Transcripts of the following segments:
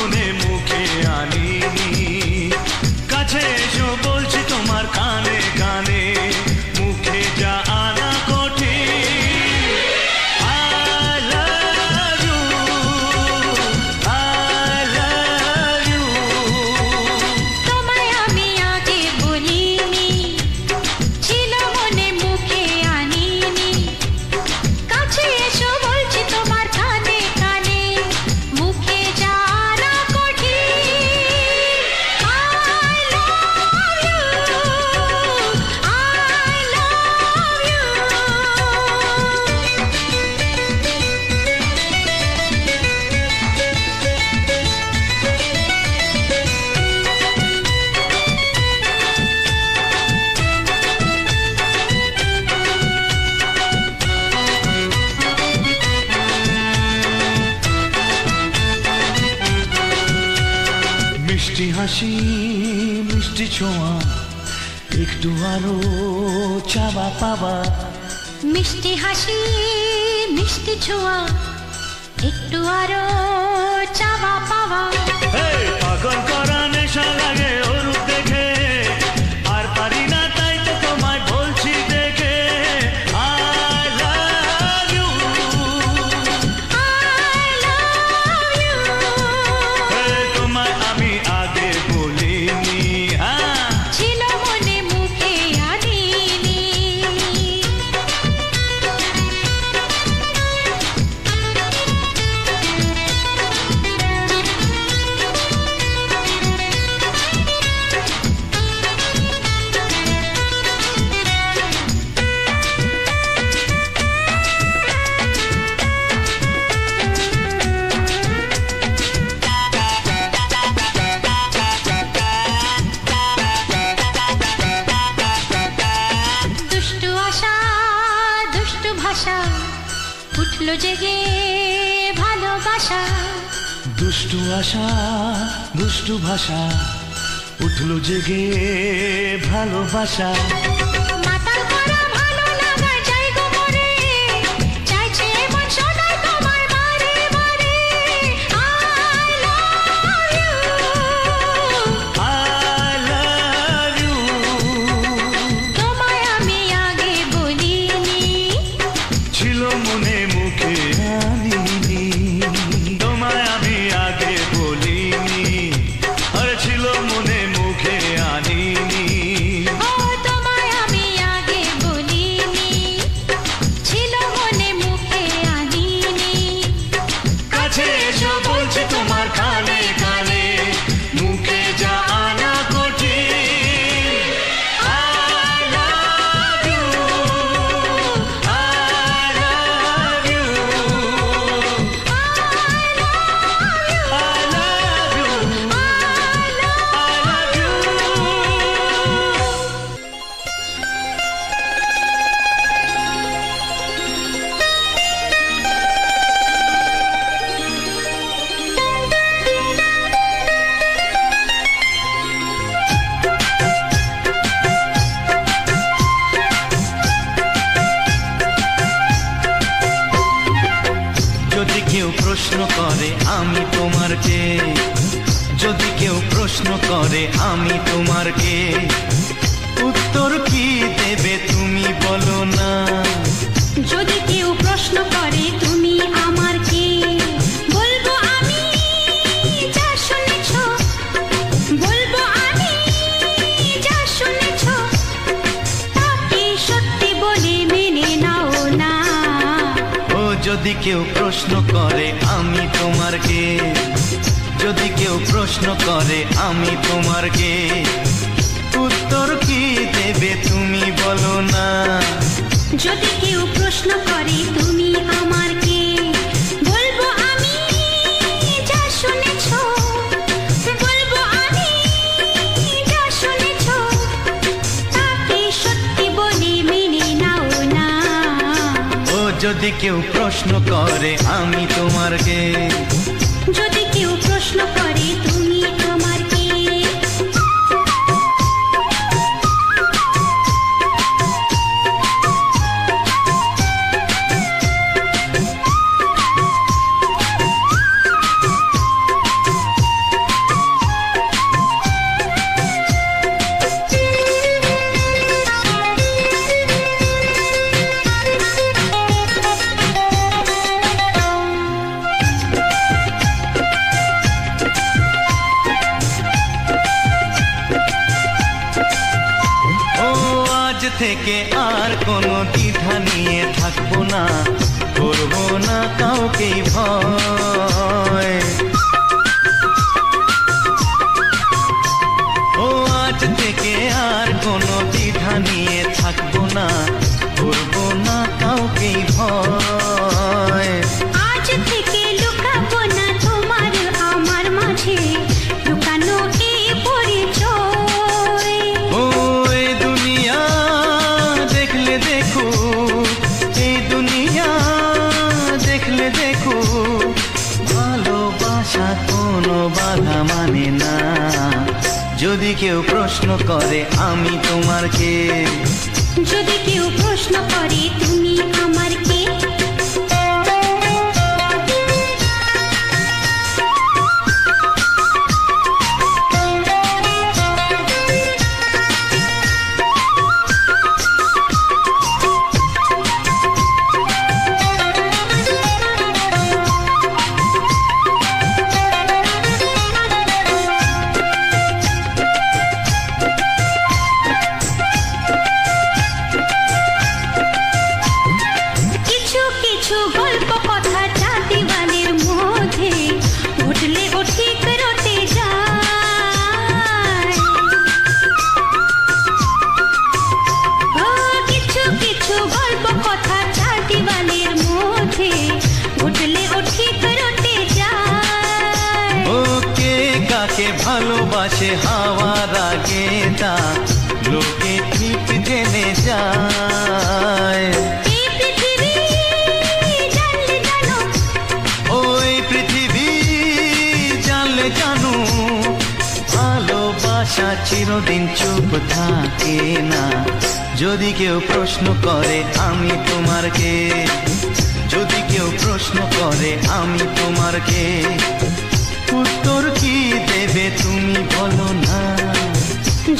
মনে মুখে আনিনি। কাছে এসো বলছি তোমার কানে কানে, মুখে যা আনা কঠিন। I love you, I love you। তোমায় আমি আগে বলিনি, ছিল মনে মুখে আনিনি। কাছে এসো বলছি তোমার কানে কানে, মুখে জানা কঠিন। I love you, I love you। মিষ্টি হাসি মিষ্টি ছোঁয়া, একটু আরো চাওয়া পাওয়া। মিষ্টি হাসি মিষ্টি ছোঁয়া, একটু আরো চাওয়া পাওয়া। এই পাগল করা নেশা লাগে ওর রূপ দেখে, আর পারি না তাই তো তোমায় বলছি দেখে। I love you, I love you। এই তোমায় আমি আগে বলিনি। হ্যাঁ, ছিল মনে মুখে আনিনি। দুষ্টু আশা দুষ্টু ভাষা, উঠলো জেগে ভালোবাসা। দুষ্টু আশা দুষ্টু ভাষা, উঠলো জেগে ভালোবাসা। মাতাল করা ভালো লাগা যায় গো মরে, চাইছে মন সদাই তোমার বারে বারে। I love you, I love you, তোমায় আমি আগে বলিনি, ছিল মনে মুখে আনিনি। তোমায় আমি আগে বলিনি, আর ছিল মনে মুখে আনিনি। ও তোমায় আমি আগে বলিনি, ছিল মনে মুখে আনিনি। কাছে এসো বলছি তোমার কানে কানে, মুখে যা আনা কঠিন। I love you, I love you, I love you, I love you। যদি কেউ প্রশ্ন করে আমি তোমার কে, যদি কেউ প্রশ্ন করে আমি তোমার কে, উত্তর কি দেবে তুমি বলো না। যদি কেউ প্রশ্ন করে তুমি আমার কে, বলবো আমি যা শুনেছ, বলবো আমি যা শুনেছ, তাকে সত্যি বলে মেনে নাও না। ও যদি কেউ প্রশ্ন করে আমি তোমার কে, যদি কেউ প্রশ্ন করে আমি তোমার কে, উত্তর কি দেবে তুমি বলো না। যদি কেউ প্রশ্ন করে তুমি আমার কে, বলবো আমি যা শুনেছ, বলবো আমি যা শুনেছ, তাকে সত্যি বলে মেনে নাও না। ও যদি কেউ প্রশ্ন করে আমি তোমার কে, যদি কেউ প্রশ্ন করে তুমি আমার কে। থেকে আর কোনো দ্বিধা নিয়ে থাকবো না, করবো না কাউকেই ভয়। ও আজ থেকে আর কোনো দ্বিধা নিয়ে থাকবো না, করবো না কাউকেই ভয়। আজ থেকে লুকাবো না তোমার আমার মাঝে লুকানো এই পরিচয়। ও এই দুনিয়া দেখলে দেখো, এই দুনিয়া দেখলে দেখো, ভালোবাসা কোনো বাধা মানে না। যদি কেউ প্রশ্ন করে আমি তোমার কে, যদি কেউ প্রশ্ন করে তুমি আমার কে, কিছু কিছু গল্প কথা চাঁদিওয়ালের মধ্যে ঘটলে ও ঠিক রটে যায়। ও কিছু কিছু গল্প কথা চাঁদিওয়ালের মধ্যে ঘটলে ও ঠিক রটে যায়। ও কে কাকে ভালোবাসে হাওয়ার আগে তা লোকে ঠিক জেনে যায়। এই পৃথিবী জানলে জানো, ওই পৃথিবী জানলে জানো, ভালোবাসা চিরদিন চুপ থাকে না। যদি কেউ প্রশ্ন করে আমি তোমার কে, যদি কেউ প্রশ্ন করে আমি তোমার কে, উত্তর কি দেবে তুমি বলো না।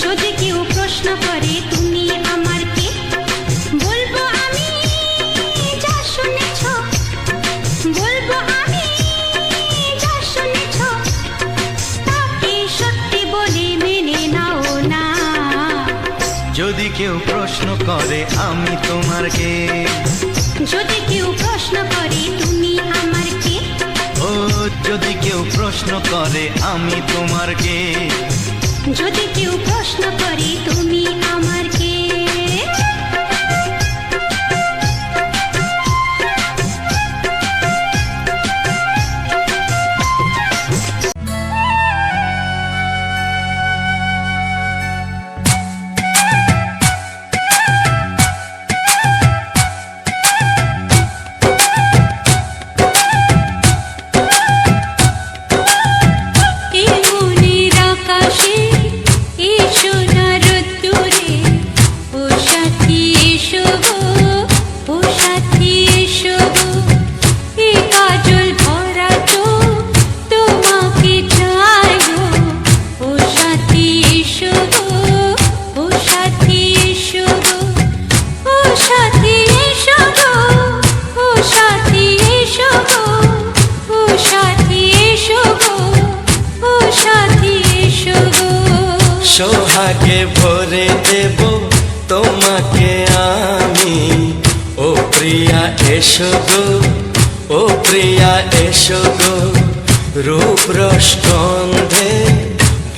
যদি কেউ প্রশ্ন করে তুমি আমার কে, বলবো আমি যা শুনেছ, বলবো আমি যা শুনেছ, তাকে সত্যি বলে মেনে নাও না। যদি কেউ প্রশ্ন করে আমি তোমার কে, যদি কেউ প্রশ্ন করে তুমি আমার কে, ও যদি কেউ প্রশ্ন করে আমি তোমার কে, যদি কেউ প্রশ্ন করে তুমি আমার কে। এই মনের আকাশে এই সোনার রোদ্দুরে, ও সাথী এসো গো, ও সাথী এসো গো, এই কাজল ভরা চোখ তোমাকে চাই গো, ও সাথী এসো গো, ও সাথী এসো গো, ও সাথী এসো গো, ও সাথী এসো গো, ও সাথী এসো গো, ও সাথী এসো গো। সোহাগে ভরে দেব তোমাকে আমি, ও প্রিয়া এসো গো, ও প্রিয়া এসো গো, রূপ রস গন্ধে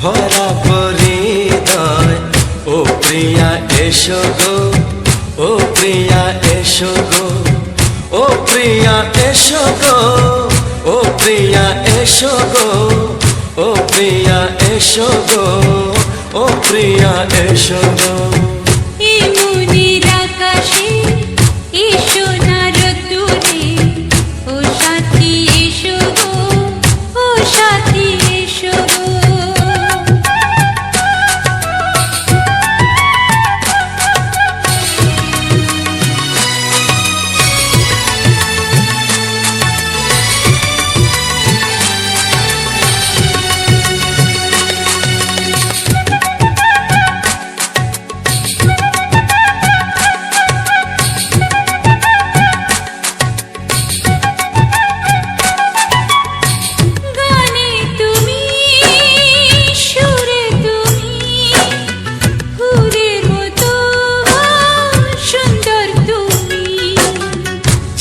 ভরা পরিদয়, ও প্রিয়া এসো গো, ও প্রিয়া এসো গো, ও প্রিয়া এসো গো, ও প্রিয়া এসো গো, ও প্রিয়া এসো গো, ও প্রিয়া এসো গো। এই মনের আকাশে এই সোনার রোদ্দুরে, ও সাথী এসো গো, ও সাথী এসো গো।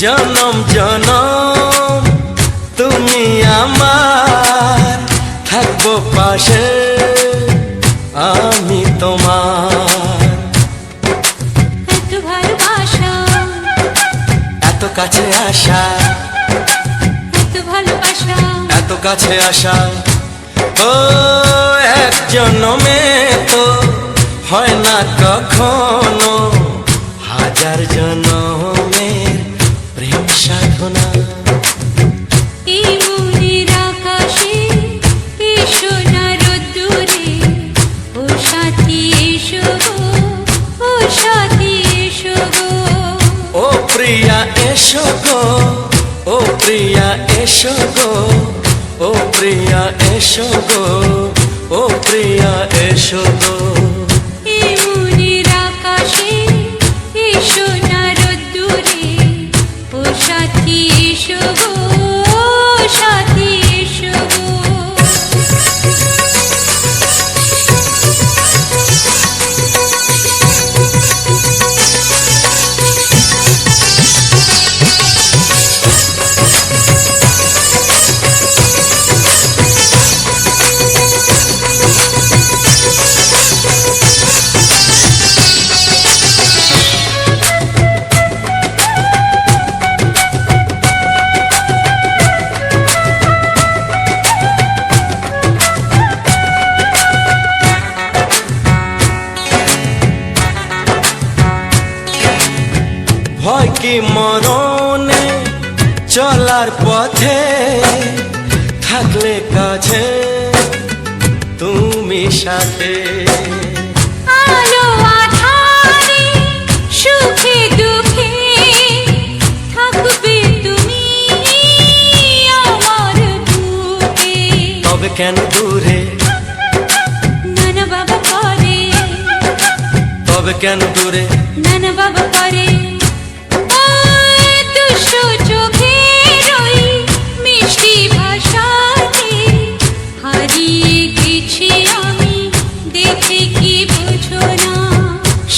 জনম জনম তুমি আমার, থাকবো পাশে আমি তোমার। এত ভালোবাসা, এত কাছে আসা, এত ভালোবাসা, এত কাছে আসা, ও এক জন্মে তো হয় না কখনো, হাজার জন্মের প্রেম সাধনা। এই মনের আকাশে এই সোনার রোদ্দুরে, ও সাথী এসো গো, ও সাথী এসো গো। ও প্রিয়া এসো গো, ও প্রিয়া এসো গো, ও প্রিয়া এসো গো, ও প্রিয়া এসো গো। এই মনের আকাশে এই সোনার রোদ্দুরে, ও সাথী এসো গো, ও সাথী এসো গো। ভয় কি মরণে চলার পথে, থাকলে কাছে তুমি সাথে। আলো আঁধারে সুখে দুঃখে থাকবে তুমি আমার বুকে। তবে কেন দূরে, নানা বাবা করে, তবে কেন দূরে, নানা বাবা করে। ওই দুশো চোখের ওই মিষ্টি ভাষাতে হারিয়ে গেছি আমি, দেখে কি বুঝো না।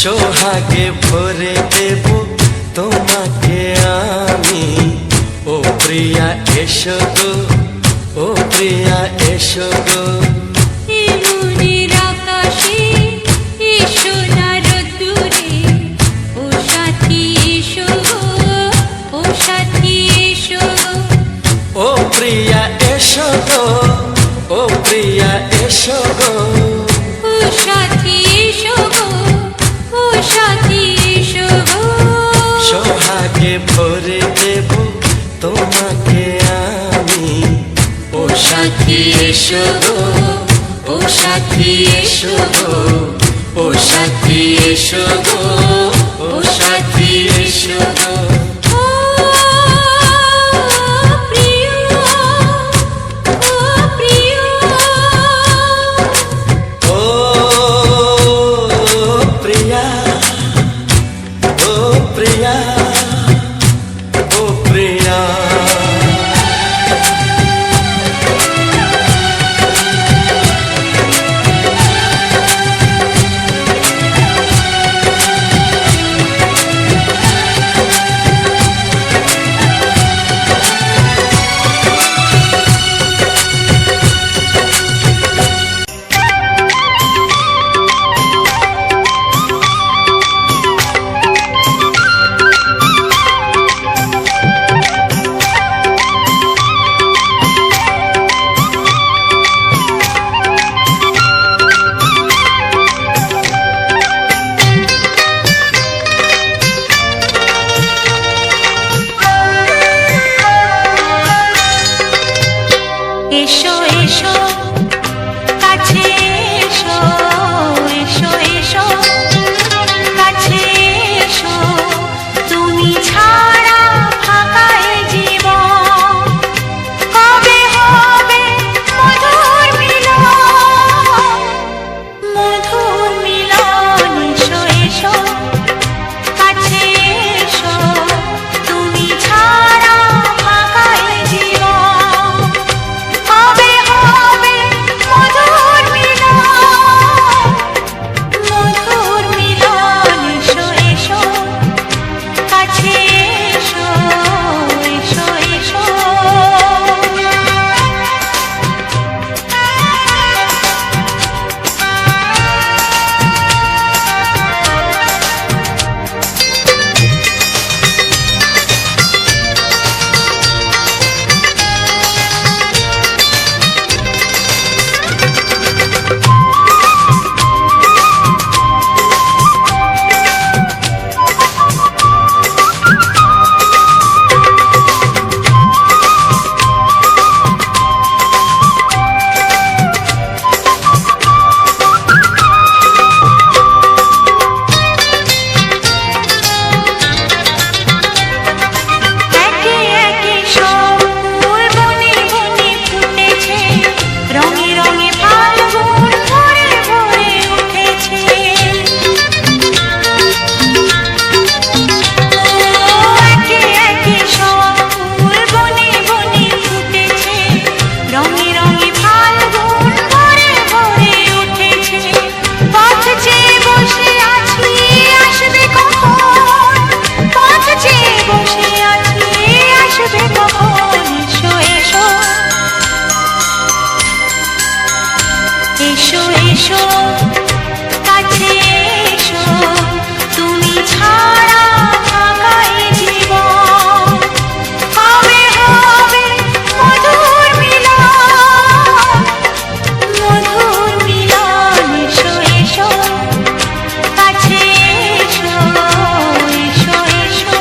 সোহাগে ভরে দেব তোমাকে আমি, ও প্রিয়া এসো গো, ও প্রিয়া এসো গো। এই মনের আকাশে এই সোনার রোদ্দুরে, ও সাথী এসো গো, ও সাথী এসো গো। ও প্রিয়া এসো গো, ও প্রিয়া এসো গো। ও সাথী এসো গো, ও সাথী এসো গো। সোহাগে ভরে দেব তোমাকে আমি, ও সাথী এসো গো, ও সাথী এসো গো, ও সাথী এসো গো, ও সাথী এসো গো। ও প্রিয়, ও প্রিয়, ও প্রিয়া, ও প্রিয়া, ও প্রিয়া। এসো এসো কাছে এসো তুমি ছাড়া ফাঁকা এ জীবন কবে হবে মধুর মিলন এসো এসো কাছে এসো এসো এসো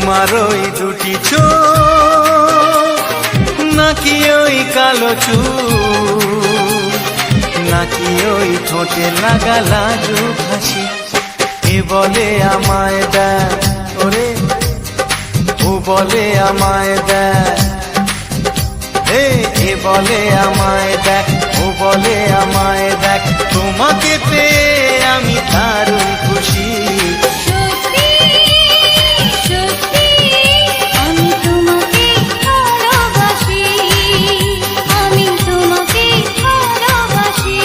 তোমার ওই দুটি চোখ নাকি ওই কালো চুল, নাকি ওই ঠোঁটে লাগা লাজুক হাসি, এ বলে আমায় দেখ ওরে, ও বলে আমায় দেখ, এ বলে আমায় দেখ, ও বলে আমায় দেখ, তোমাকে পেয়ে আমি দারুণ খুশি। সত্যি সত্যি আমি তোমাকে ভালোবাসি, আমি তোমাকে ভালোবাসি।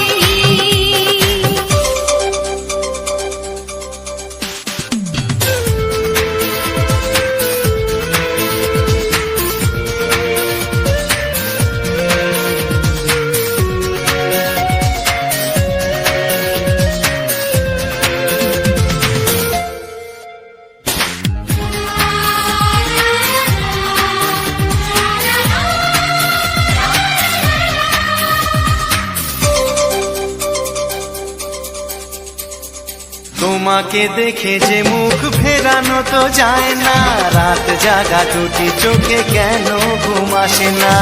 তোমাকে দেখে যে মুখ ফেরানো তো যায় না, রাত জাগা দুটি চোখে কেন ঘুম আসে না।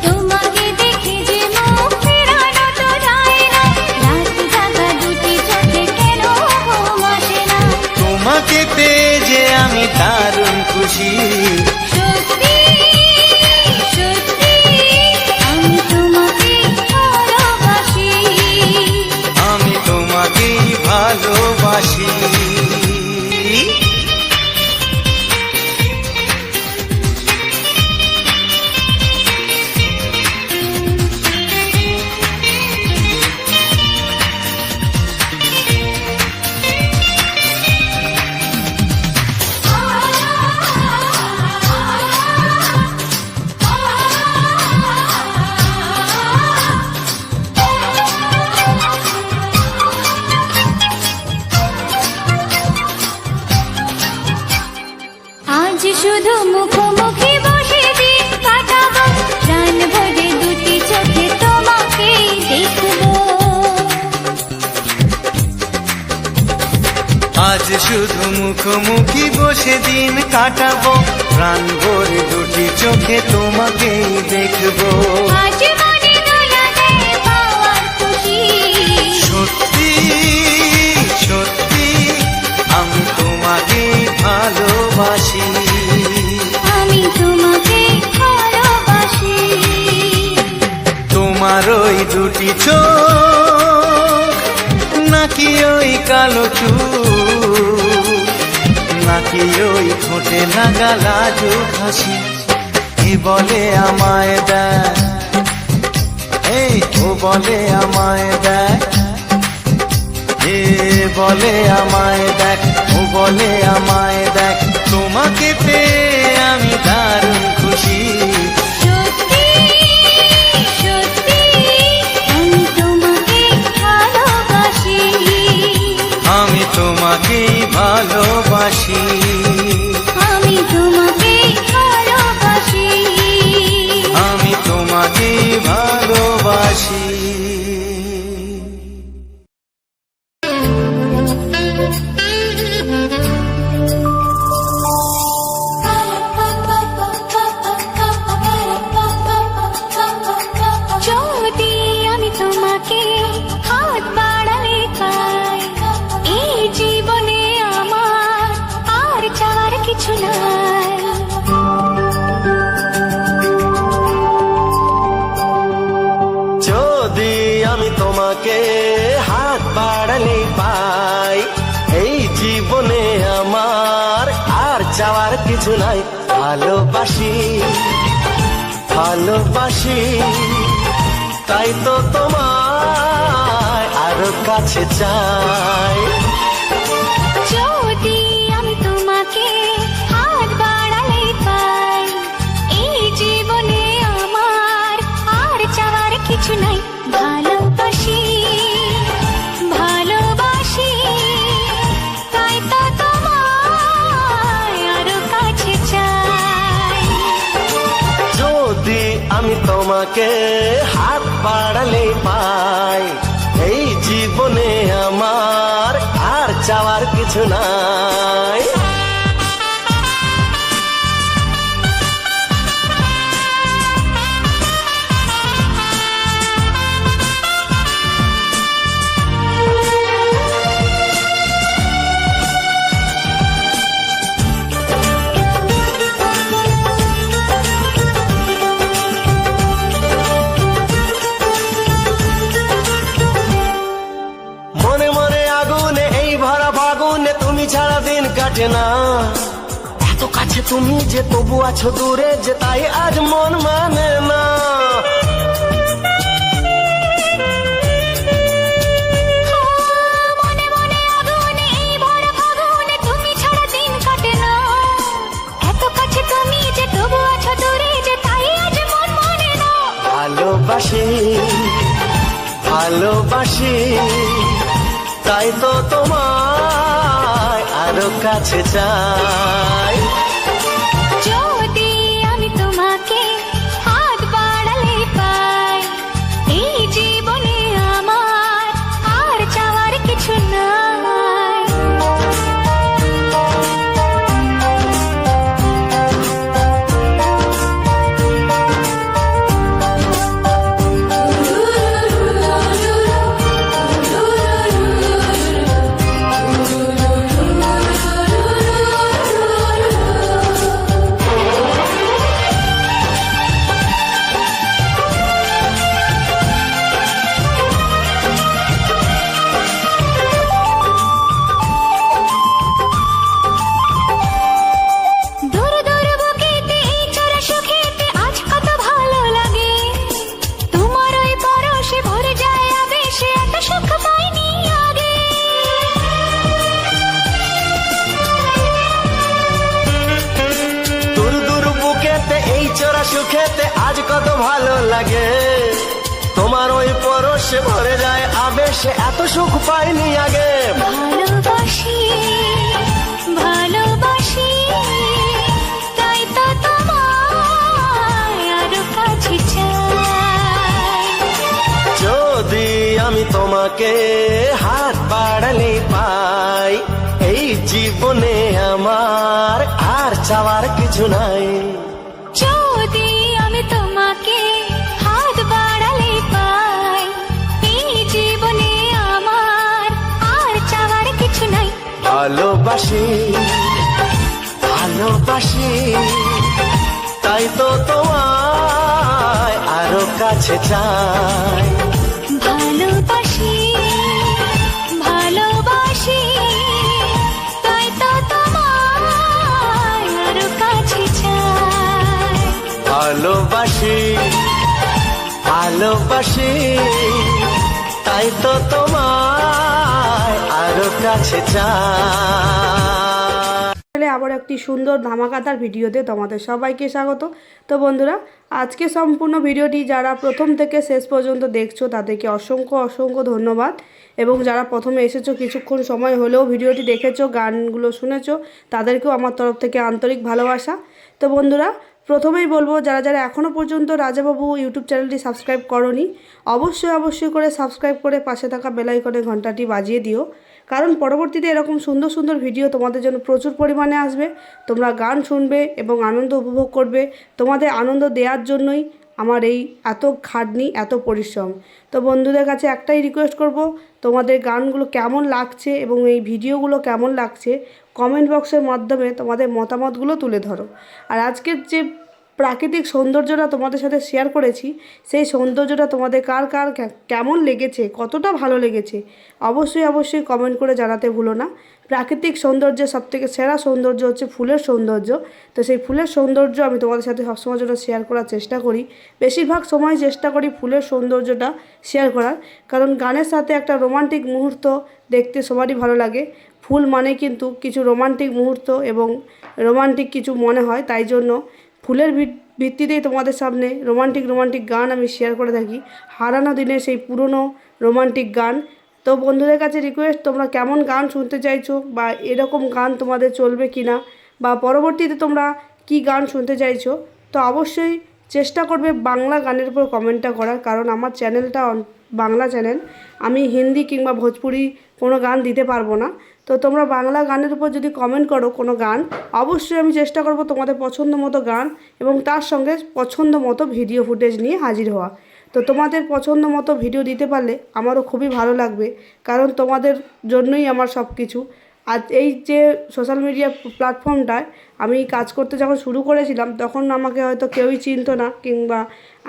তোমাকে দেখে যে মুখ ফেরানো তো যায় না, রাত জাগা দুটি চোখে কেন ঘুম আসে না। তোমাকে পেয়ে যে আমি দারুণ খুশি। সত্যি সত্যি আমি তোমাকে ভালোবাসি, আমি তোমাকেই ভালোবাসি। আজ শুধু মুখোমুখি বসে দিন কাটাবো, প্রাণ ভরে দুটি চোখে তোমাকেই দেখবো। আজ শুধু মুখোমুখি বসে দিন কাটাবো, প্রাণ ভরে দুটি চোখে তোমাকেই দেখবো। আজ মনে দোলা দেয় পাওয়ার খুশি। সত্যি সত্যি আমি তোমাকেই ভালোবাসি। আমি তোমাকে ভালোবাসি। তোমার ওই দুটি চোখ নাকি ওই কালো চুল, নাকি ওই ঠোঁটে লাগা লাজুক হাসি, এ বলে আমায় দেখ, ও বলে আমায় দেখ, এ বলে আমায় দেখ, ও বলে আমায় দেখ, তোমাকে পেয়ে আমি দারুণ খুশি। সত্যি সত্যি আমি তোমাকে ভালোবাসি, আমি তোমাকেই ভালোবাসি। আমি তোমাকে ভালোবাসি। আমি তোমাকেই ভালোবাসি। যদি আমি তোমাকে হাত বাড়ালে পাই, এই জীবনে আমার আর চাওয়ার কিছু নাই। যদি আমি তোমাকে হাত বাড়ালে পাই, এই জীবনে আমার আর চাওয়ার কিছু নাই। ভালোবাসি ভালোবাসি তাই তো তোমায় আরো কাছে চাই। যদি আমি তোমাকে হাত বাড়ালে পাই, এই জীবনে আমার আর চাওয়ার কিছু নাই। ভালোবাসি ভালোবাসি তাই তো তোমায় আরো কাছে চাই। যদি আমি তোমাকে হাত বাড়ালে পাই, এই জীবনে আমার আর চাওয়ার কিছু নাই। মনে মনে আগুনে এই ভরা ফাগুনে তুমি ছাড়া দিন কাটে না। এত কাছে তুমি যে তবু আছো দূরে যে তাই আজ মন মানে না। মনে মনে আগুনে এই ভরা ফাগুনে তুমি ছাড়া দিন কাটে না। এত কাছে তুমি যে তবু আছো দূরে যে তাই আজ মন মানে না। ভালোবাসি ভালোবাসি তাই তো তোমায় আরো কাছে চাই। যদি আমি তোমাকে হাত বাড়ালে পাই, এই জীবনে আমার আর চাওয়ার কিছু নাই। দূর দূর বুকেতে এই চোরা সুখেতে আজ কত ভালো লাগে। তোমার ওই পরশে ভরে যায় আবেশে, এত সুখ পাইনি আগে। দূর দূর বুকেতে এই চোরা সুখেতে আজ কত ভালো লাগে। তোমার ওই পরশে ভরে যায় আবেশে, এত সুখ পাইনি আগে। ভালোবাসি ভালোবাসি তাই তো তোমায় আরো কাছে চাই। যদি আমি তোমাকে হাত বাড়ালে পাই, এই জীবনে আমার আর চাওয়ার কিছু নাই। যদি আমি তোমাকে হাত বাড়ালে পাই, এই জীবনে আমার আর চাওয়ার কিছু নাই। ভালোবাসি ভালোবাসি তাই তো তোমায় আরো কাছে চাই। ভালোবাসি ভালোবাসি তাই তো তোমায় আরো কাছে চাই। ভালোবাসি ভালোবাসি তাই তো তোমায় আরো কাছে চাই। আবার একটি সুন্দর ধামাকাদার ভিডিওতে তোমাদের সবাইকে স্বাগত। তো বন্ধুরা, আজকে সম্পূর্ণ ভিডিওটি যারা প্রথম থেকে শেষ পর্যন্ত দেখছো তাদেরকে অসংখ্য অসংখ্য ধন্যবাদ। এবং যারা প্রথমে এসেছো কিছুক্ষণ সময় হলেও ভিডিওটি দেখেছো, গানগুলো শুনেছো, তাদেরকেও আমার তরফ থেকে আন্তরিক ভালোবাসা। তো বন্ধুরা, প্রথমেই বলবো যারা যারা এখনও পর্যন্ত রাজাবাবু ইউটিউব চ্যানেলটি সাবস্ক্রাইব করোনি, অবশ্যই করে সাবস্ক্রাইব করে পাশে থাকা বেল আইকনে ঘন্টাটি বাজিয়ে দিও। কারণ পরবর্তীতে এরকম সুন্দর সুন্দর ভিডিও তোমাদের জন্য প্রচুর পরিমাণে আসবে। তোমরা গান শুনবে এবং আনন্দ উপভোগ করবে। তোমাদের আনন্দ দেওয়ার জন্যই আমার এই এত খাটনি, এত পরিশ্রম। তো বন্ধুদের কাছে একটাই রিকোয়েস্ট করব, তোমাদের গানগুলো কেমন লাগছে এবং এই ভিডিওগুলো কেমন লাগছে কমেন্ট বক্সের মাধ্যমে তোমাদের মতামতগুলো তুলে ধরো। আর আজকের যে প্রাকৃতিক সৌন্দর্যটা তোমাদের সাথে শেয়ার করেছি, সেই সৌন্দর্যটা তোমাদের কার কার কেমন লেগেছে, কতটা ভালো লেগেছে অবশ্যই কমেন্ট করে জানাতে ভুলো না। প্রাকৃতিক সৌন্দর্যের সবথেকে সেরা সৌন্দর্য হচ্ছে ফুলের সৌন্দর্য। তো সেই ফুলের সৌন্দর্য আমি তোমাদের সাথে সবসময় জন্য শেয়ার করার চেষ্টা করি। বেশিরভাগ সময় চেষ্টা করি ফুলের সৌন্দর্যটা শেয়ার করার, কারণ গানের সাথে একটা রোমান্টিক মুহূর্ত দেখতে সবারই ভালো লাগে। ফুল মানে কিন্তু কিছু রোমান্টিক মুহূর্ত এবং রোমান্টিক কিছু মনে হয়, তাই জন্য ফুলের ভিত্তিতেই তোমাদের সামনে রোমান্টিক গান আমি শেয়ার করে থাকি, হারানো দিনের সেই পুরনো রোমান্টিক গান। তো বন্ধুদের কাছে রিকোয়েস্ট, তোমরা কেমন গান শুনতে চাইছো বা এরকম গান তোমাদের চলবে কি না, বা পরবর্তীতে তোমরা কি গান শুনতে চাইছো, তো অবশ্যই চেষ্টা করবে বাংলা গানের উপর কমেন্টটা করার। কারণ আমার চ্যানেলটা বাংলা চ্যানেল, আমি হিন্দি কিংবা ভোজপুরি কোনো গান দিতে পারবো না। তো তোমরা বাংলা গানের উপর যদি কমেন্ট করো কোনো গান, অবশ্যই আমি চেষ্টা করব তোমাদের পছন্দ মতো গান এবং তার সঙ্গে পছন্দ মতো ভিডিও ফুটেজ নিয়ে হাজির হওয়া। তো তোমাদের পছন্দ মতো ভিডিও দিতে পারলে আমারও খুবই ভালো লাগবে, কারণ তোমাদের জন্যই আমার সব কিছু। আর এই যে সোশ্যাল মিডিয়া প্ল্যাটফর্মটায় আমি কাজ করতে যখন শুরু করেছিলাম, তখন আমাকে হয়তো কেউই চিনতো না, কিংবা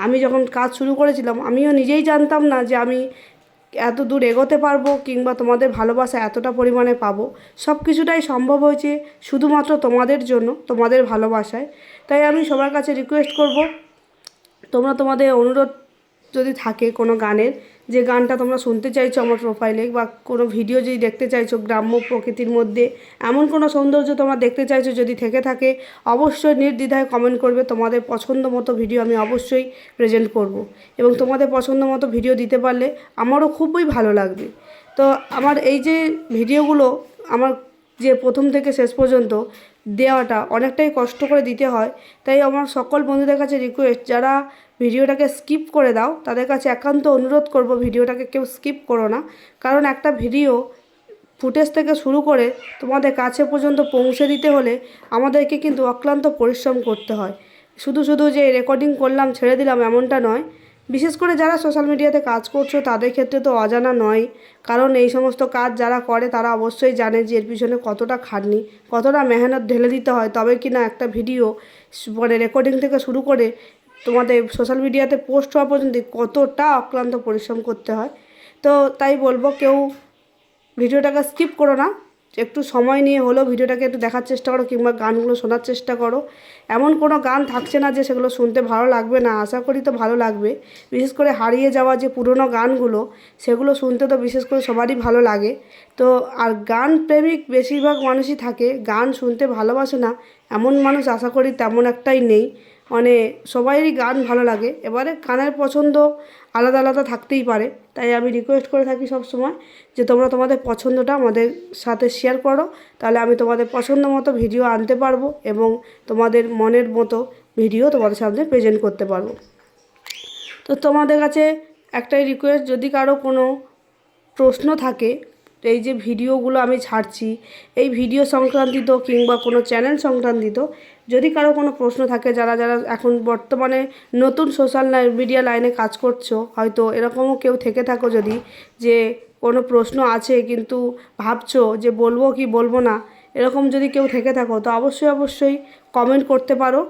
আমি যখন কাজ শুরু করেছিলাম আমিও নিজেই জানতাম না যে আমি এত দূর এগোতে পারবো, কিংবা তোমাদের ভালোবাসা এতটা পরিমাণে পাবো। সব কিছুটাই সম্ভব হয়েছে শুধুমাত্র তোমাদের জন্য, তোমাদের ভালোবাসায়। তাই আমি সবার কাছে রিকোয়েস্ট করব, তোমরা তোমাদের অনুরোধ যদি থাকে কোনো গানের, যে গানটা তোমরা শুনতে চাইছো আমার প্রোফাইলে, বা কোনো ভিডিও যদি দেখতে চাইছো গ্রাম্য প্রকৃতির মধ্যে এমন কোনো সৌন্দর্য তোমরা দেখতে চাইছো যদি থেকে থাকে, অবশ্যই নির্দ্বিধায় কমেন্ট করবে। তোমাদের পছন্দ মতো ভিডিও আমি অবশ্যই প্রেজেন্ট করব, এবং তোমাদের পছন্দ মতো ভিডিও দিতে পারলে আমারও খুবই ভালো লাগবে। তো আমার এই যে ভিডিওগুলো আমার যে প্রথম থেকে শেষ পর্যন্ত দেওয়াটা অনেকটাই কষ্ট করে দিতে হয়। তাই আমার সকল বন্ধুদের কাছে রিকোয়েস্ট, যারা ভিডিওটাকে স্কিপ করে দাও তাদের কাছে একান্ত অনুরোধ করব, ভিডিওটাকে কেউ স্কিপ করো না। কারণ একটা ভিডিও ফুটেজ থেকে শুরু করে তোমাদের কাছে পর্যন্ত পৌঁছে দিতে হলে আমাদেরকে কিন্তু অক্লান্ত পরিশ্রম করতে হয়। শুধু শুধু যে রেকর্ডিং করলাম ছেড়ে দিলাম এমনটা নয়। বিশেষ করে যারা সোশ্যাল মিডিয়াতে কাজ করছো তাদের ক্ষেত্রে তো অজানা নয়, কারণ এই সমস্ত কাজ যারা করে তারা অবশ্যই জানে যে এর পিছনে কতটা খাটনি, কতটা মেহনত ঢেলে দিতে হয়, তবে কি না একটা ভিডিও মানে রেকর্ডিং থেকে শুরু করে তোমাদের সোশ্যাল মিডিয়াতে পোস্ট হওয়া পর্যন্ত কতটা অক্লান্ত পরিশ্রম করতে হয়। তো তাই বলবো, কেউ ভিডিওটাকে স্কিপ করো না, একটু সময় নিয়ে হলেও ভিডিওটাকে একটু দেখার চেষ্টা করো, কিংবা গানগুলো শোনার চেষ্টা করো। এমন কোনো গান থাকছে না যে সেগুলো শুনতে ভালো লাগবে না, আশা করি তো ভালো লাগবে। বিশেষ করে হারিয়ে যাওয়া যে পুরনো গানগুলো, সেগুলো শুনতে তো বিশেষ করে সবারই ভালো লাগে। তো আর গান প্রেমিক বেশিরভাগ মানুষই থাকে, গান শুনতে ভালোবাসে না এমন মানুষ আশা করি তেমন একটাই নেই। মানে সবারই গান ভালো লাগে, এবারে গানের পছন্দ আলাদা আলাদা থাকতেই পারে। তাই আমি রিকোয়েস্ট করে থাকি সব সময় যে তোমরা তোমাদের পছন্দটা আমাদের সাথে শেয়ার করো, তাহলে আমি তোমাদের পছন্দ মতো ভিডিও আনতে পারবো এবং তোমাদের মনের মতো ভিডিও তোমাদের সামনে প্রেজেন্ট করতে পারবো। তো তোমাদের কাছে একটাই রিকোয়েস্ট, যদি কারো কোনো প্রশ্ন থাকে, এই যে ভিডিওগুলো আমি ছাড়ছি এই ভিডিও সংক্রান্তিত কিংবা কোনো চ্যানেল সংক্রান্তিত, যদি কারো কোনো প্রশ্ন থাকে, যারা যারা এখন বর্তমানে নতুন সোশ্যাল মিডিয়া লাইনে কাজ করছো, হয়তো এরকমও কেউ থেকে থাকো যদি, যে কোনো প্রশ্ন আছে কিন্তু ভাবছো যে বলবো কি বলবো না, এরকম যদি কেউ থেকে থাকো, তো অবশ্যই অবশ্যই কমেন্ট করতে পারো।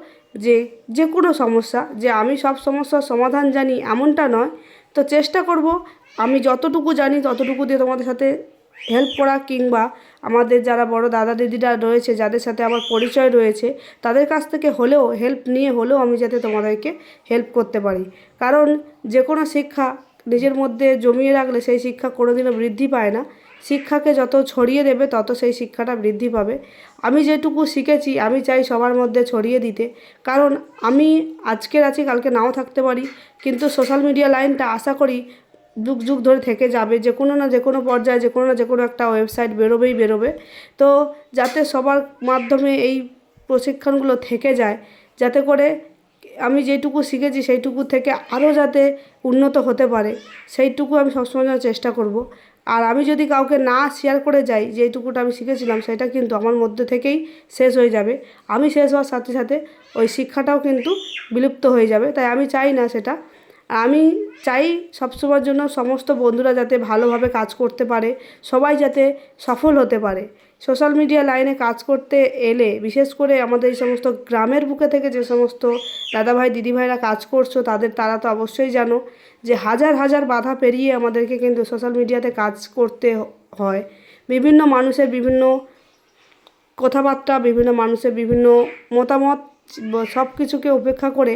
যে যে কোনো সমস্যা, যে আমি সব সমস্যার সমাধান জানি এমনটা নয়, তো চেষ্টা করব আমি যতটুকু জানি ততটুকু দিয়ে তোমাদের সাথে হেল্প করা, কিংবা আমাদের যারা বড় দাদা দিদিরা রয়েছে যাদের সাথে আমার পরিচয় রয়েছে তাদের কাছ থেকে হলেও হেল্প নিয়ে হলেও আমি যাতে তোমাদেরকে হেল্প করতে পারি। কারণ যে কোনো শিক্ষা নিজের মধ্যে জমিয়ে রাখলে সেই শিক্ষা কোনোদিনও বৃদ্ধি পায় না। শিক্ষাকে যত ছড়িয়ে দেবে তত সেই শিক্ষাটা বৃদ্ধি পাবে। আমি যেটুকু শিখেছি আমি চাই সবার মধ্যে ছড়িয়ে দিতে, কারণ আমি আজকের আছি কালকে নাও থাকতে পারি, কিন্তু সোশ্যাল মিডিয়া লাইনটা আশা করি যুগ যুগ ধরে থেকে যাবে। যে কোনো না যে কোনো পর্যায়ে যে কোনো না যে কোনো একটা ওয়েবসাইট বেরোবে। তো যাতে সবার মাধ্যমে এই প্রশিক্ষণগুলো থেকে যায়, যাতে করে আমি যেটুকু শিখেছি সেইটুকু থেকে আরও যাতে উন্নত হতে পারে, সেইটুকু আমি সবসময় চেষ্টা করব। আর আমি যদি কাউকে না শেয়ার করে যাই যেটুকুটা আমি শিখেছিলাম, সেটা কিন্তু আমার মধ্যে থেকেই শেষ হয়ে যাবে। আমি শেষ হওয়ার সাথে সাথে ওই শিক্ষাটাও কিন্তু বিলুপ্ত হয়ে যাবে। তাই আমি চাই না সেটা। আমি চাই সবসময়ের জন্য সমস্ত বন্ধুরা যাতে ভালোভাবে কাজ করতে পারে, সবাই যাতে সফল হতে পারে। সোশ্যাল মিডিয়া লাইনে কাজ করতে এলে বিশেষ করে আমাদের এই সমস্ত গ্রামের বুকে থেকে যে সমস্ত দাদাভাই দিদিভাইরা কাজ করছো তারা তো অবশ্যই জানো যে হাজার হাজার বাধা পেরিয়ে আমাদেরকে কিন্তু সোশ্যাল মিডিয়াতে কাজ করতে হয়। বিভিন্ন মানুষের বিভিন্ন কথাবার্তা, বিভিন্ন মানুষের বিভিন্ন মতামত, সব কিছুকে উপেক্ষা করে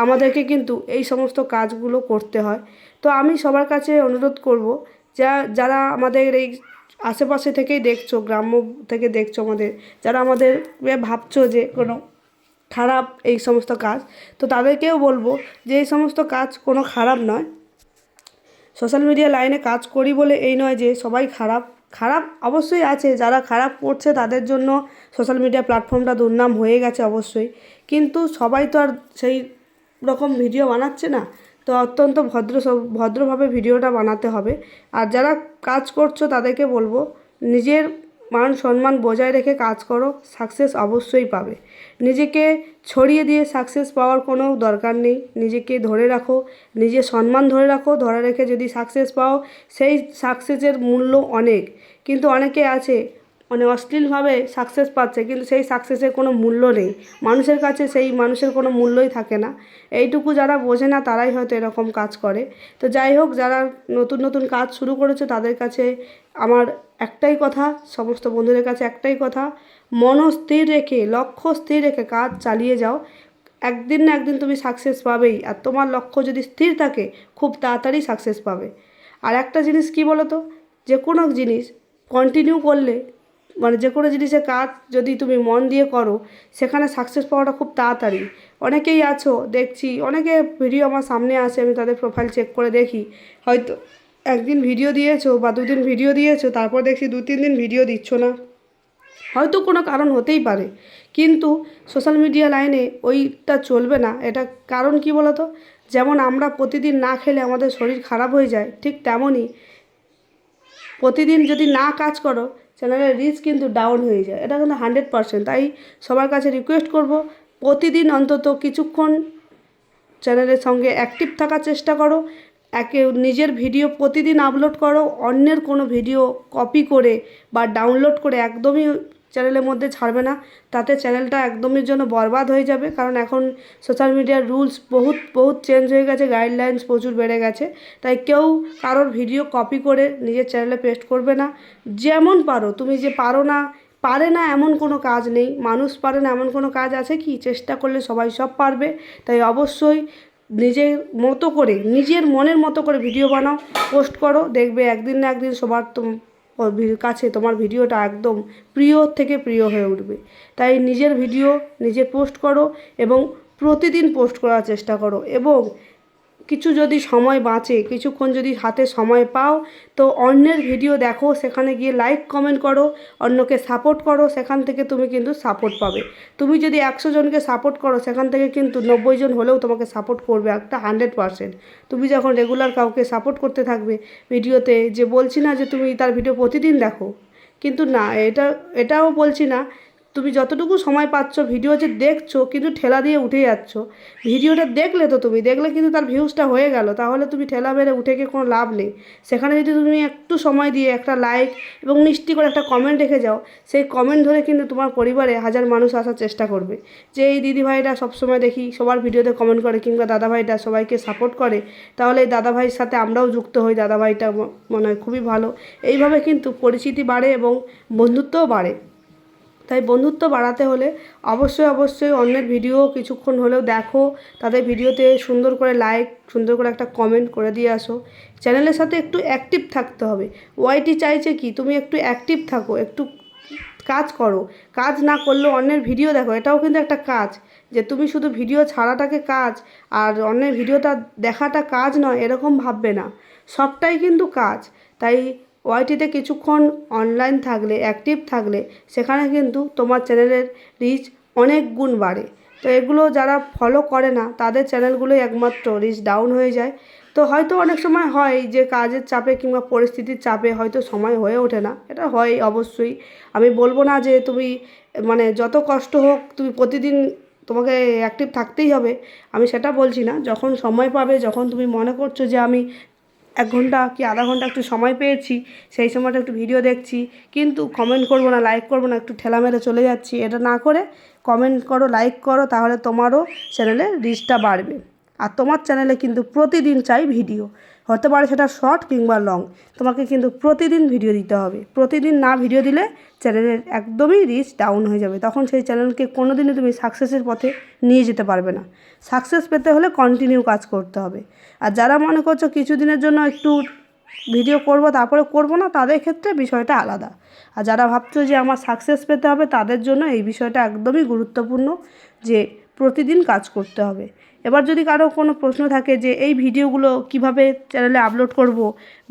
আমাদেরকে কিন্তু এই সমস্ত কাজগুলো করতে হয়। তো আমি সবার কাছে অনুরোধ করব, যারা আমাদের এই আশেপাশে থেকেই দেখছো, গ্রাম্য থেকে দেখছো, যারা আমাদের ভাবছো যে কোনো খারাপ এই সমস্ত কাজ, তো তাদেরকেও বলবো যে এই সমস্ত কাজ কোনো খারাপ নয়। সোশ্যাল মিডিয়া লাইনে কাজ করি বলে এই নয় যে সবাই খারাপ অবশ্যই আছে, যারা খারাপ করছে তাদের জন্য সোশ্যাল মিডিয়া প্ল্যাটফর্মটা দুর্নাম হয়ে গেছে অবশ্যই, কিন্তু সবাই তো আর সেই রকম ভিডিও বানাচ্ছে না। তো অত্যন্ত ভদ্রভাবে ভিডিওটা বানাতে হবে। আর যারা কাজ করছো তাদেরকে বলবো নিজের মান সম্মান বজায় রেখে কাজ করো, সাকসেস অবশ্যই পাবে। নিজেকে ছড়িয়ে দিয়ে সাকসেস পাওয়ার কোনো দরকার নেই। নিজেকে ধরে রাখো, নিজের সম্মান ধরে রাখো, ধরে রেখে যদি সাকসেস পাও সেই সাকসেসের মূল্য অনেক। কিন্তু অনেকে আছে মানে অশ্লীলভাবে সাকসেস পাচ্ছে, কিন্তু সেই সাকসেসের কোনো মূল্য নেই। মানুষের কাছে সেই মানুষের কোনো মূল্যই থাকে না। এইটুকু যারা বোঝে না তারাই হয়তো এরকম কাজ করে। তো যাই হোক, যারা নতুন নতুন কাজ শুরু করেছে তাদের কাছে আমার একটাই কথা, সমস্ত বন্ধুদের কাছে একটাই কথা, মন স্থির রেখে, লক্ষ্য স্থির রেখে কাজ চালিয়ে যাও। একদিন না একদিন তুমি সাকসেস পাবেই। আর তোমার লক্ষ্য যদি স্থির থাকে খুব তাড়াতাড়ি সাকসেস পাবে। আর একটা জিনিস কি বলো তো, যে কোনো জিনিস কন্টিনিউ করলে মানে যে কোনো জিনিসের কাজ যদি তুমি মন দিয়ে করো সেখানে সাকসেস পাওয়াটা খুব তাড়াতাড়ি। অনেকেই আছো দেখছি, অনেকে ভিডিও আমার সামনে আসে, আমি তাদের প্রোফাইল চেক করে দেখি, হয়তো একদিন ভিডিও দিয়েছো বা দুদিন ভিডিও দিয়েছো, তারপর দেখছি 2-3 দিন ভিডিও দিচ্ছ না। হয়তো কোনো কারণ হতেই পারে, কিন্তু সোশ্যাল মিডিয়া লাইনে ওইটা চলবে না। এটা কারণ কি বলো তো, যেমন আমরা প্রতিদিন না খেলে আমাদের শরীর খারাপ হয়ে যায়, ঠিক তেমনই প্রতিদিন যদি না কাজ করো চ্যানেলের রিচ কিন্তু ডাউন হয়ে যায়। এটা কিন্তু 100%। তাই সবার কাছে রিকোয়েস্ট করব, প্রতিদিন অন্তত কিছুক্ষণ চ্যানেলের সঙ্গে অ্যাক্টিভ থাকার চেষ্টা করো। নিজের ভিডিও প্রতিদিন আপলোড করো। অন্যের কোনো ভিডিও কপি করে বা ডাউনলোড করে একদমই চ্যানেলের মধ্যে ছাড়বে না, তাতে চ্যানেলটা একদমই জন্য বরবাদ হয়ে যাবে। কারণ এখন সোশ্যাল মিডিয়ার রুলস বহুত চেঞ্জ হয়ে গেছে, গাইডলাইন্স প্রচুর বেড়ে গেছে। তাই কেউ কারোর ভিডিও কপি করে নিজের চ্যানেলে পেস্ট করবে না। যেমন পারো, তুমি যে পারে না এমন কোনো কাজ নেই, মানুষ পারে না এমন কোনো কাজ আছে কি? চেষ্টা করলে সবাই সব পারবে। তাই অবশ্যই নিজের মতো করে, নিজের মনের মতো করে ভিডিও বানাও, পোস্ট করো, দেখবে একদিন না একদিন সবার কাছে তোমার ভিডিওটা একদম প্রিয় থেকে প্রিয় হয়ে উঠবে। তাই নিজের ভিডিও নিজে পোস্ট করো এবং প্রতিদিন পোস্ট করার চেষ্টা করো। এবং কিছু যদি সময় বাঁচে, কিছুক্ষণ যদি হাতে সময় পাও, তো অন্যের ভিডিও দেখো, সেখানে গিয়ে লাইক কমেন্ট করো, অন্যকে সাপোর্ট করো, সেখান থেকে তুমি কিন্তু সাপোর্ট পাবে। তুমি যদি 100 জনকে সাপোর্ট করো, সেখান থেকে কিন্তু 90 জন হলেও তোমাকে সাপোর্ট করবে, একটা 100%। তুমি যখন রেগুলার কাউকে সাপোর্ট করতে থাকবে ভিডিওতে, যে বলছি না যে তুমি তার ভিডিও প্রতিদিন দেখো, কিন্তু না, এটাও বলছি না তুমি যতটুকু সময় পাচ্ছ ভিডিও যে দেখছো কিন্তু ঠেলা দিয়ে উঠে যাচ্ছ। ভিডিওটা দেখলে কিন্তু তার ভিউজটা হয়ে গেল, তাহলে তুমি ঠেলা মেরে উঠে গিয়ে কোনো লাভ নেই। সেখানে যদি তুমি একটু সময় দিয়ে একটা লাইক এবং মিষ্টি করে একটা কমেন্ট রেখে যাও, সেই কমেন্ট ধরে কিন্তু তোমার পরিবারে 1000 মানুষ আসার চেষ্টা করবে, যে এই দিদিভাইরা সবসময় দেখি সবার ভিডিওতে কমেন্ট করে, কিংবা দাদাভাইটা সবাইকে সাপোর্ট করে, তাহলে এই দাদাভাইয়ের সাথে আমরাও যুক্ত হই, দাদাভাইটা মনে হয় খুবই ভালো। এইভাবে কিন্তু পরিচিতি বাড়ে এবং বন্ধুত্বও বাড়ে। তাই বন্ধুত্ব বাড়াতে হলে অবশ্যই অন্যের ভিডিও কিছুক্ষণ হলেও দেখো, তাদের ভিডিওতে সুন্দর করে লাইক, সুন্দর করে একটা কমেন্ট করে দিয়ে আসো। চ্যানেলের সাথে একটু অ্যাক্টিভ থাকতে হবে। ওয়াইটি চাইছে কি তুমি একটু অ্যাক্টিভ থাকো, একটু কাজ করো। কাজ না করলেও অন্যের ভিডিও দেখো, এটাও কিন্তু একটা কাজ। যে তুমি শুধু ভিডিও ছাড়াটাকে কাজ আর অন্যের ভিডিওটা দেখাটা কাজ নয় এরকম ভাববে না, সবটাই কিন্তু কাজ। তাই ওয়াইটিতে কিছুক্ষণ অনলাইন থাকলে, অ্যাক্টিভ থাকলে, সেখানে কিন্তু তোমার চ্যানেলের রিচ অনেক গুণ বাড়ে। তো এগুলো যারা ফলো করে না তাদের চ্যানেলগুলোই একমাত্র রিচ ডাউন হয়ে যায়। তো হয়তো অনেক সময় হয় যে কাজের চাপে কিংবা পরিস্থিতির চাপে হয়তো সময় হয়ে ওঠে না, এটা হয় অবশ্যই। আমি বলবো না যে তুমি মানে যত কষ্ট হোক তুমি প্রতিদিন তোমাকে অ্যাক্টিভ থাকতেই হবে, আমি সেটা বলছি না। যখন সময় পাবে, যখন তুমি মনে করছো যে আমি 1 ঘন্টা কি আধা ঘন্টা একটু সময় পেয়েছি, সেই সময়টা একটু ভিডিও দেখছি, কিন্তু কমেন্ট করবো না, লাইক করবো না, একটু ঠেলা মেরে চলে যাচ্ছি, এটা না করে কমেন্ট করো, লাইক করো, তাহলে তোমারও চ্যানেলে রিচটা বাড়বে। আর তোমার চ্যানেলে কিন্তু প্রতিদিন চাই ভিডিও, হতে পারে সেটা শর্ট কিংবা লং, তোমাকে কিন্তু প্রতিদিন ভিডিও দিতে হবে। প্রতিদিন না ভিডিও দিলে চ্যানেলের একদমই রিচ ডাউন হয়ে যাবে, তখন সেই চ্যানেলকে কোনো দিনই তুমি সাকসেসের পথে নিয়ে যেতে পারবে না। সাকসেস পেতে হলে কন্টিনিউ কাজ করতে হবে। আর যারা মনে করছো কিছুদিনের জন্য একটু ভিডিও করব তারপরে করব না, তাদের ক্ষেত্রে বিষয়টা আলাদা। আর যারা ভাবছো যে আমার সাকসেস পেতে হবে, তাদের জন্য এই বিষয়টা একদমই গুরুত্বপূর্ণ, যে প্রতিদিন কাজ করতে হবে। এবার যদি কারো কোনো প্রশ্ন থাকে যে এই ভিডিওগুলো কিভাবে চ্যানেলে আপলোড করব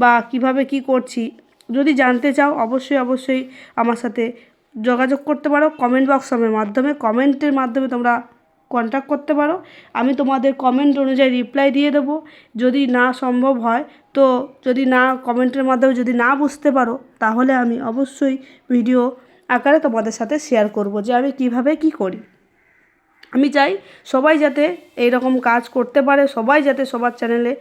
বা কিভাবে কি করছি, যদি জানতে চাও অবশ্যই আমার সাথে যোগাযোগ করতে পারো। কমেন্ট বক্সের মাধ্যমে, কমেন্টের মাধ্যমে তোমরা কন্ট্যাক্ট করতে পারো, আমি তোমাদের কমেন্ট অনুযায়ী রিপ্লাই দিয়ে দেবো। যদি না সম্ভব হয়, তো যদি না কমেন্টের মাধ্যমে যদি না বুঝতে পারো, তাহলে আমি অবশ্যই ভিডিও আকারে তোমাদের সাথে শেয়ার করব যে আমি কিভাবে কি করি। আমি চাই সবাই যাতে এইরকম কাজ করতে পারে, সবাই যাতে সবার চ্যানেলে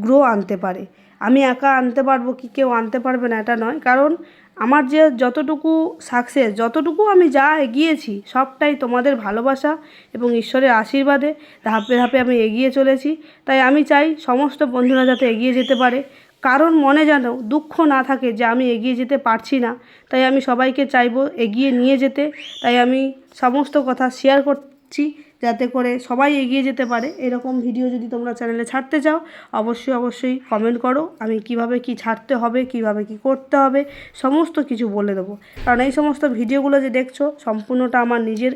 গ্রো আনতে পারে। আমি একা আনতে পারবো কি কেউ আনতে পারবে না এটা নয়, কারণ আমার যে যতটুকু সাকসেস, যতটুকু আমি যা এগিয়েছি, সবটাই তোমাদের ভালোবাসা এবং ঈশ্বরের আশীর্বাদে ধাপে ধাপে আমি এগিয়ে চলেছি। তাই আমি চাই সমস্ত বন্ধুরা যাতে এগিয়ে যেতে পারে, কারণ মনে যেন দুঃখ না থাকে যে আমি এগিয়ে যেতে পারছি না। তাই আমি সবাইকে চাইবো এগিয়ে নিয়ে যেতে। তাই আমি সমস্ত কথা শেয়ার করছি যাতে করে সবাই এগিয়ে যেতে পারে। এরকম ভিডিও যদি তোমরা চ্যানেলে ছাড়তে চাও, অবশ্যই কমেন্ট করো। আমি কিভাবে কি ছাড়তে হবে, কিভাবে কি করতে হবে, সমস্ত কিছু বলে দেবো। কারণ এই সমস্ত ভিডিওগুলো যে দেখছো, সম্পূর্ণটা আমার নিজের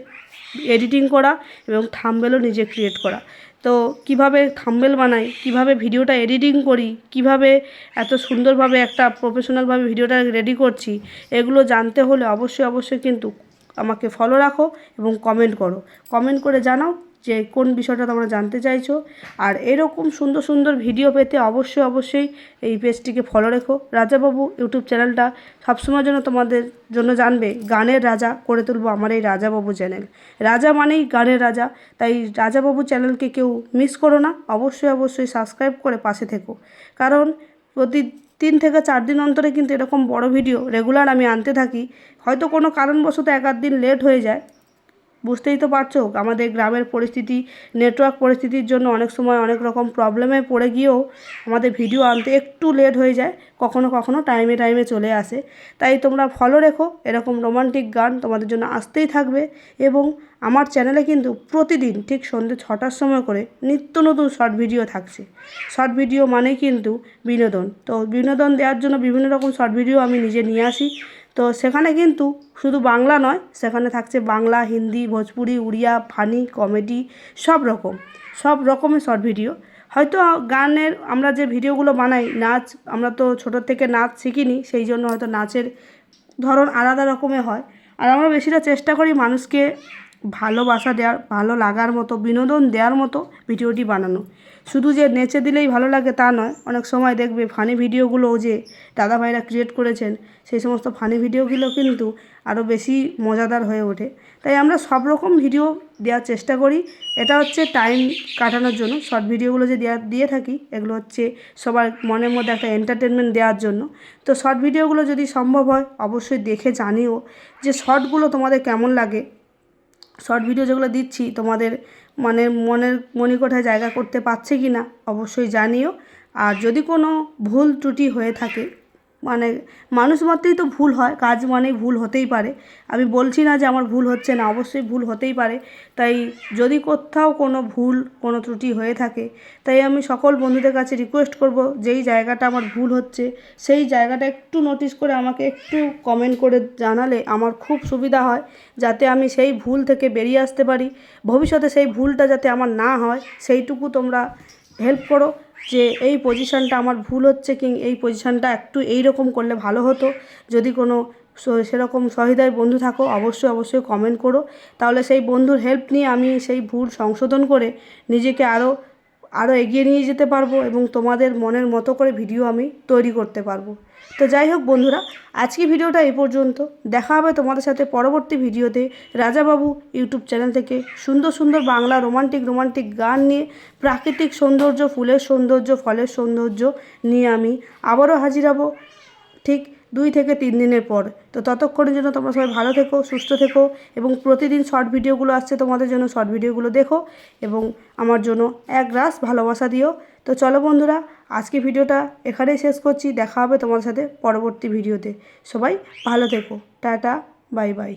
এডিটিং করা এবং থাম্বনেলও নিজে ক্রিয়েট করা। তো কিভাবে থাম্বনেল বানাই, কিভাবে ভিডিওটা এডিটিং করি, কিভাবে এত সুন্দরভাবে একটা প্রফেশনালভাবে ভিডিওটা রেডি করছি, এগুলো জানতে হলে অবশ্যই কিন্তু আমাকে ফলো রাখো এবং কমেন্ট করো। কমেন্ট করে জানাও যে কোন বিষয়টা তোমরা জানতে চাইছো। আর এরকম সুন্দর ভিডিও পেতে অবশ্যই এই পেজটিকে ফলো রেখো। রাজাবাবু ইউটিউব চ্যানেলটা সবসময় জন্য তোমাদের জন্য জানবে, গানের রাজা করে তুলবো আমার এই রাজাবাবু চ্যানেল। রাজা মানেই গানের রাজা, তাই রাজাবাবু চ্যানেলকে কেউ মিস করো না। অবশ্যই সাবস্ক্রাইব করে পাশে থেকো, কারণ প্রতি 3 থেকে 4 দিন অন্তরে কিন্তু এরকম বড় ভিডিও রেগুলার আমি আনতে থাকি। হয়তো কোনো কারণবশত 1-8 দিন লেট হয়ে যায়, বুঝতেই তো পারছো আমাদের গ্রামের পরিস্থিতি, নেটওয়ার্ক পরিস্থিতির জন্য অনেক সময় অনেক রকম প্রবলেমে পড়ে গিয়েও আমাদের ভিডিও আনতে একটু লেট হয়ে যায়, কখনো টাইমে চলে আসে। তাই তোমরা ফলো রেখো, এরকম রোমান্টিক গান তোমাদের জন্য আসতেই থাকবে। এবং আমার চ্যানেলে কিন্তু প্রতিদিন ঠিক সন্ধ্যে 6টার সময় করে নিত্য নতুন শর্ট ভিডিও থাকছে। শর্ট ভিডিও মানেই কিন্তু বিনোদন। তো বিনোদন দেওয়ার জন্য বিভিন্ন রকম শর্ট ভিডিও আমি নিজে নিয়ে আসি। তো সেখানে কিন্তু শুধু বাংলা নয়, সেখানে থাকছে বাংলা, হিন্দি, ভোজপুরি, উড়িয়া, ফানি, কমেডি, সব রকমের শর্ট ভিডিও। হয়তো গানের আমরা যে ভিডিওগুলো বানাই, নাচ, আমরা তো ছোটোর থেকে নাচ শিখিনি, সেই জন্য হয়তো নাচের ধরন আলাদা রকমের হয়। আর আমরা বেশিটা চেষ্টা করি মানুষকে ভালোবাসা দেওয়ার, ভালো লাগার মতো, বিনোদন দেওয়ার মতো ভিডিওটি বানানো। শুধু যে নেচে দিলেই ভালো লাগে তা নয়, অনেক সময় দেখবে ফানি ভিডিওগুলো যে দাদাভাইরা ক্রিয়েট করেছেন, সেই সমস্ত ফানি ভিডিওগুলো কিন্তু আরও বেশি মজাদার হয়ে ওঠে। তাই আমরা সব রকম ভিডিও দেওয়ার চেষ্টা করি। এটা হচ্ছে টাইম কাটানোর জন্য। শর্ট ভিডিওগুলো যে দিয়ে থাকি, এগুলো হচ্ছে সবার মনের মধ্যে একটা এন্টারটেনমেন্ট দেওয়ার জন্য। তো শর্ট ভিডিওগুলো যদি সম্ভব হয় অবশ্যই দেখে জানিও যে শর্টগুলো তোমাদের কেমন লাগে। শর্ট ভিডিও যেগুলো দিচ্ছি তোমাদের মানে মনের মণিকোঠায় জায়গা করতে পারছে কি না অবশ্যই জানিও। আর যদি কোনো ভুল ত্রুটি হয়ে থাকে, মানে মানুষ মাত্রই তো ভুল হয়, কাজ মানেই ভুল হতেই পারে। আমি বলছি না যে আমার ভুল হচ্ছে না, অবশ্যই ভুল হতেই পারে। তাই যদি কোথাও কোনো ত্রুটি হয়ে থাকে, তাই আমি সকল বন্ধুদের কাছে রিকোয়েস্ট করব, যেই জায়গাটা আমার ভুল হচ্ছে সেই জায়গাটা একটু নোটিস করে আমাকে একটু কমেন্ট করে জানালে আমার খুব সুবিধা হয়, যাতে আমি সেই ভুল থেকে বেরিয়ে আসতে পারি। ভবিষ্যতে সেই ভুলটা যাতে আমার না হয়, সেইটুকু তোমরা হেল্প করো যে এই পজিশানটা আমার ভুল হচ্ছে, এই পজিশানটা একটু এইরকম করলে ভালো হতো। যদি কোনো সেরকম সহৃদয় বন্ধু থাকো অবশ্যই কমেন্ট করো, তাহলে সেই বন্ধুর হেল্প নিয়ে আমি সেই ভুল সংশোধন করে নিজেকে আরও এগিয়ে নিয়ে যেতে পারবো এবং তোমাদের মনের মতো করে ভিডিও আমি তৈরি করতে পারবো। তো যাই হোক বন্ধুরা, আজকে ভিডিওটা এই পর্যন্ত। দেখা হবে তোমাদের সাথে পরবর্তী ভিডিওতে রাজাবাবু ইউটিউব চ্যানেল থেকে সুন্দর বাংলা রোমান্টিক গান নিয়ে, প্রাকৃতিক সৌন্দর্য, ফুলের সৌন্দর্য, ফলের সৌন্দর্য নিয়ে আমি আবারও হাজির হব ঠিক 2 থেকে 3 দিনের পর। তো ততক্ষণের জন্য তোমরা সবাই ভালো থেকো, সুস্থ থেকো এবং প্রতিদিন শর্ট ভিডিওগুলো আসছে তোমাদের জন্য, শর্ট ভিডিওগুলো দেখো এবং আমার জন্য এক রাস ভালোবাসা দিও। তো চলো বন্ধুরা, আজকে ভিডিওটা এখানেই শেষ করছি। দেখা হবে তোমাদের সাথে পরবর্তী ভিডিওতে। সবাই ভালো থেকো, টাটা, বাই বাই।